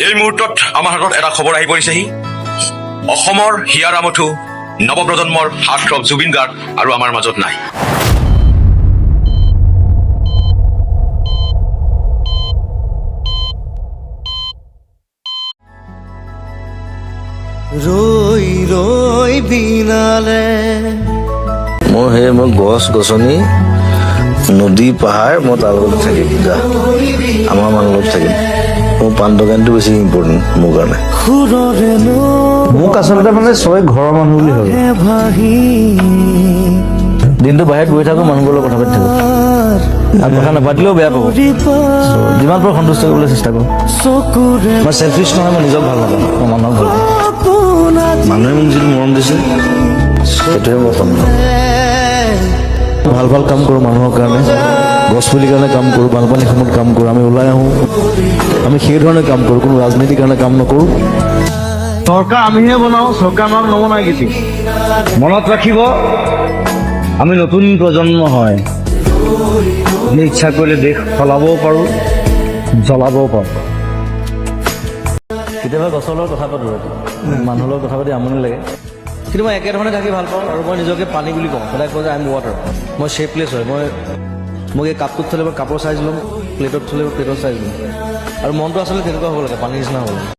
এই মুহূৰ্তত আমাৰ হাতত এটা খবৰ আহি পৰিছেহি। অসমৰ হিয়াৰ আমঠু নৱপ্ৰজন্মৰ হাৰ্টথ্ৰব জুবিন গাৰ্গ আৰু আমাৰ মাজত নাই। ৰৈ ৰৈ বিনালে মই গছ গছনি নদী পাহাৰ মই তাৰ লগত থাকিম যা আমাৰ মানুহৰ লগত থাকিম। মোৰ পাণ দোকানটো বেছি ইম্পৰ্টেণ্ট মোৰ কাৰণে। মোক আচলতে মানে চবেই ঘৰৰ মানুহ বুলি ভাবে। দিনটো বাহিৰত বহি থাকোঁ, মানুহবোৰৰ লগত কথা পাতি থাকোঁ আৰু কথা নাপাতিলেও বেয়া পাব। যিমান পাৰোঁ সন্তুষ্ট কৰিবলৈ চেষ্টা কৰোঁ। মই চেলফিছ নহয়, মই নিজক ভাল নাপাওঁ, মই মানুহক ভাল পাওঁ। মানুহে মোক যিটো মৰম দিছে সেইটোহে মই পাম। ভাল ভাল কাম কৰোঁ মানুহৰ কাৰণে, গছপুলিৰ কাৰণে কাম কৰোঁ, বানপানী সময়ত কাম কৰোঁ, আমি ওলাই আহোঁ, আমি সেই ধৰণে কাম কৰোঁ, কোনো ৰাজনীতিৰ কাৰণে কাম নকৰোঁ। চৰকাৰ আমিহে বনাওঁ, চৰকাৰ আমাক নবনায় কেতিয়া। মনত ৰাখিব, আমি নতুন প্ৰজন্ম হয়, আমি ইচ্ছা কৰিলে দেশ সলাবও পাৰোঁ, জ্বলাবও পাৰোঁ। কেতিয়াবা গছৰ লগত কথা পাতোঁ, মানুহৰ লগত কথা পাতি আমনি লাগে, কিন্তু মই একেধৰণে থাকি ভাল পাওঁ আৰু মই নিজকে পানী বুলি কওঁ। সদায় কওঁ যে আই এম ৱাটাৰ। মই শ্বেপলেছ হয়, মোক এই কাপটোত থ'লে মই কাপৰ চাইজ ল'ম, প্লেটত থ'লে প্লেটৰ চাইজ ল'ম, আৰু মনটো আচলতে তেনেকুৱা হ'ব লাগে, পানীৰ নিচিনা হ'ব লাগে।